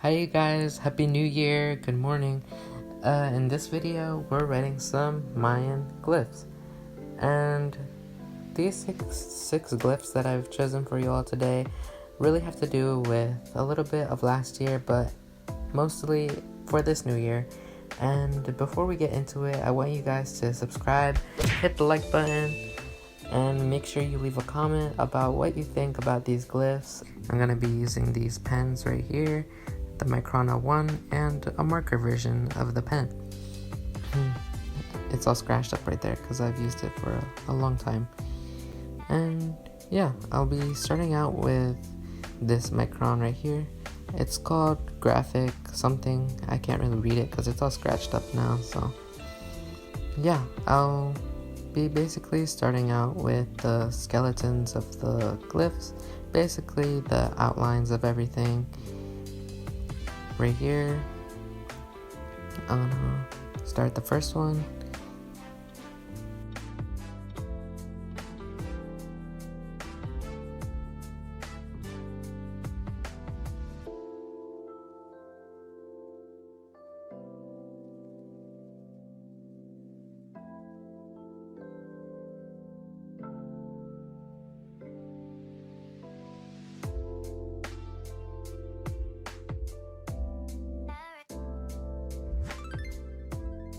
Hi you guys, Happy New Year, good morning. In this video, we're writing some Mayan glyphs. And these six glyphs that I've chosen for you all today really have to do with a little bit of last year, but mostly for this new year. And before we get into it, I want you guys to subscribe, hit the like button, and make sure you leave a comment about what you think about these glyphs. I'm going to be using these pens right here, the Microna 1 and a marker version of the pen. It's all scratched up right there because I've used it for a long time. And yeah, I'll be starting out with this Micron right here. It's called graphic something. I can't really read it because it's all scratched up now. So yeah, I'll be basically starting out with the skeletons of the glyphs, basically the outlines of everything. Right here, I'm gonna start the first one.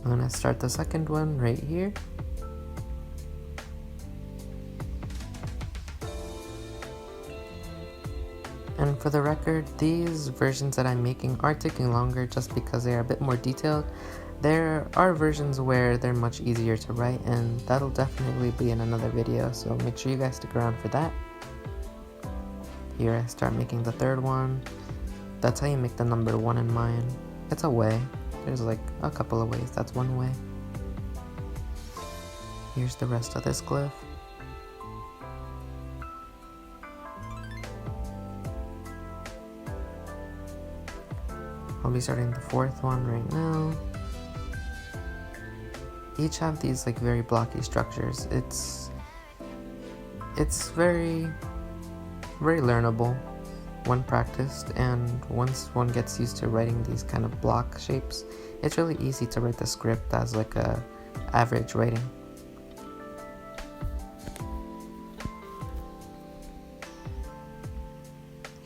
I'm gonna start the second one right here. And for the record, these versions that I'm making are taking longer just because they are a bit more detailed. There are versions where they're much easier to write, and that'll definitely be in another video, so make sure you guys stick around for that. Here I start making the third one. That's how you make the number 1 in Mayan. It's a way. There's like a couple of ways, that's one way. Here's the rest of this glyph. I'll be starting the fourth one right now. Each have these like very blocky structures. It's very learnable when practiced, and once one gets used to writing these kind of block shapes, it's really easy to write the script as like a average writing.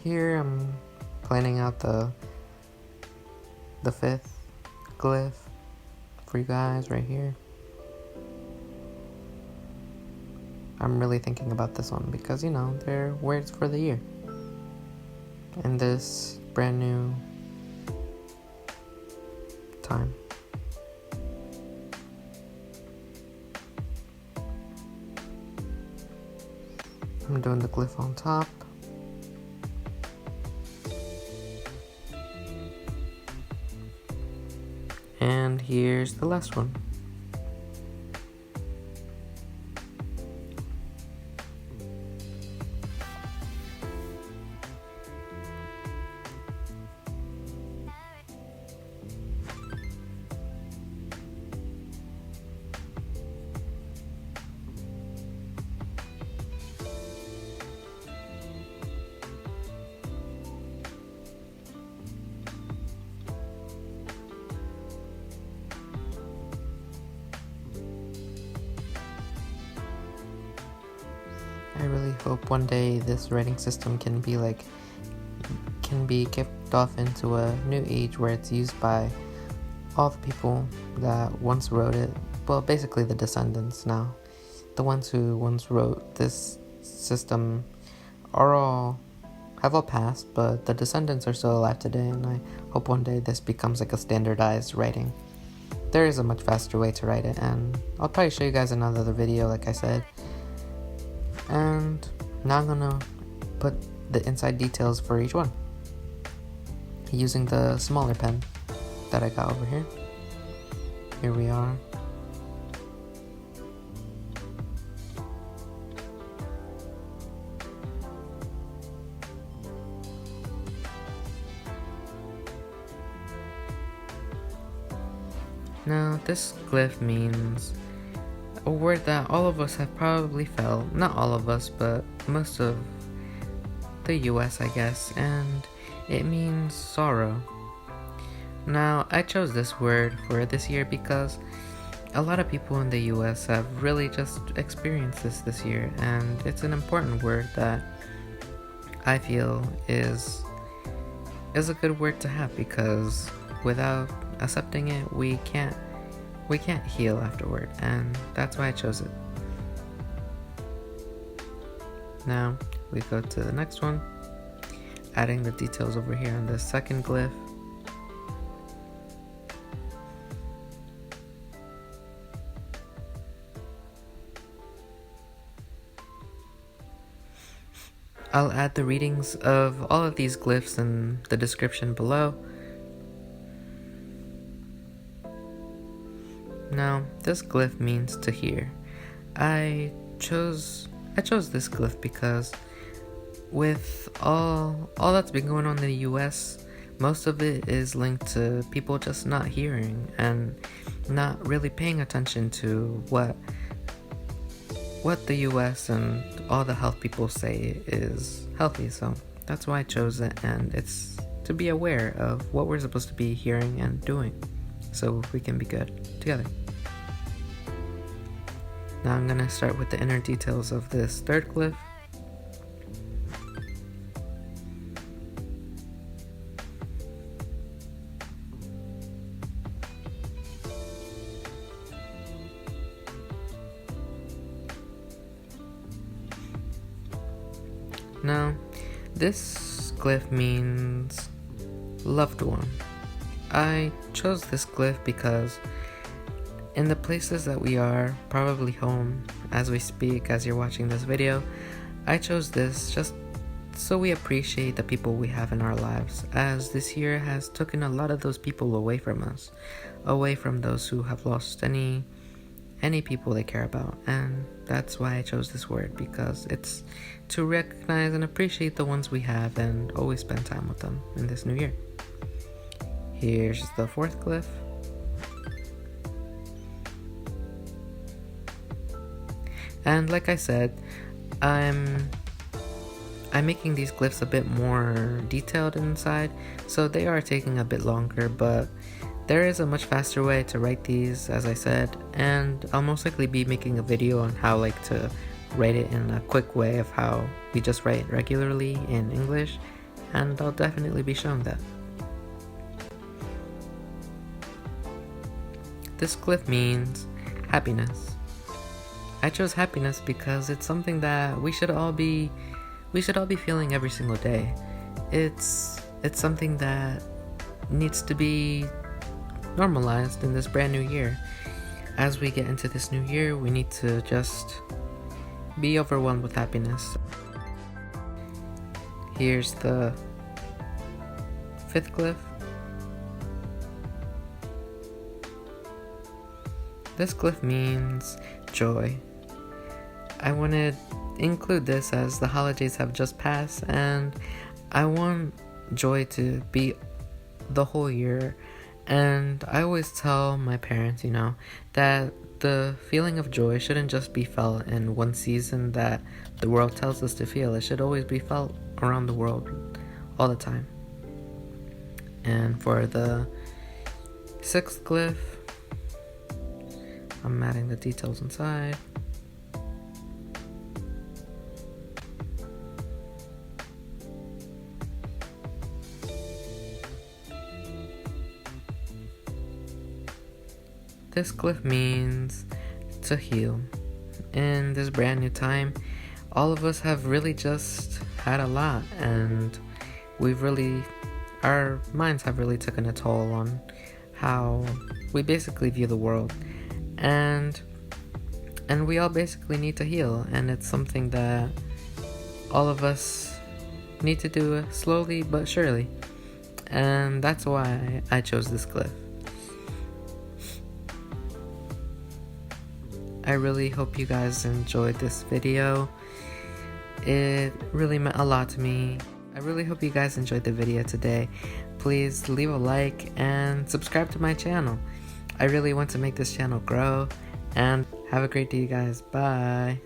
Here I'm planning out the fifth glyph for you guys right here. I'm really thinking about this one because, you know, they're words for the year. In this brand new time. I'm doing the glyph on top. And here's the last one. I really hope one day this writing system can be kicked off into a new age where it's used by all the people that once wrote it. Well, basically the descendants now. The ones who once wrote this system have all passed, but the descendants are still alive today, and I hope one day this becomes like a standardized writing. There is a much faster way to write it, and I'll probably show you guys in another video, like I said. And now I'm gonna put the inside details for each one using the smaller pen that I got over here. Here we are. Now this glyph means a word that all of us have probably felt, not all of us, but most of the US, I guess, and it means sorrow. Now, I chose this word for this year because a lot of people in the US have really just experienced this year, and it's an important word that I feel is a good word to have, because without accepting it, we can't heal afterward, and that's why I chose it. Now we go to the next one, adding the details over here on the second glyph. I'll add the readings of all of these glyphs in the description below. Now, this glyph means to hear. I chose this glyph because with all that's been going on in the US, most of it is linked to people just not hearing and not really paying attention to what the US and all the health people say is healthy. So that's why I chose it, and it's to be aware of what we're supposed to be hearing and doing so we can be good together. Now I'm gonna start with the inner details of this third glyph. Now, this glyph means loved one. I chose this glyph because in the places that we are, probably home as we speak, as you're watching this video, I chose this just so we appreciate the people we have in our lives, as this year has taken a lot of those people away from us, away from those who have lost any people they care about. And that's why I chose this word, because it's to recognize and appreciate the ones we have and always spend time with them in this new year. Here's the fourth glyph. And like I said, I'm making these glyphs a bit more detailed inside, so they are taking a bit longer, but there is a much faster way to write these, as I said, and I'll most likely be making a video on how to write it in a quick way of how we just write regularly in English, and I'll definitely be showing that. This glyph means happiness. I chose happiness because it's something that we should all be feeling every single day. It's something that needs to be normalized in this brand new year. As we get into this new year, we need to just be overwhelmed with happiness. Here's the fifth glyph. This glyph means joy. I want to include this as the holidays have just passed, and I want joy to be the whole year. And I always tell my parents, that the feeling of joy shouldn't just be felt in one season that the world tells us to feel. It should always be felt around the world all the time. And for the sixth glyph, I'm adding the details inside. This glyph means to heal. In this brand new time, all of us have really just had a lot, and our minds have really taken a toll on how we basically view the world. And we all basically need to heal, and it's something that all of us need to do slowly but surely. And that's why I chose this glyph. I really hope you guys enjoyed this video. It really meant a lot to me. I really hope you guys enjoyed the video today. Please leave a like and subscribe to my channel. I really want to make this channel grow, and have a great day, you guys. Bye.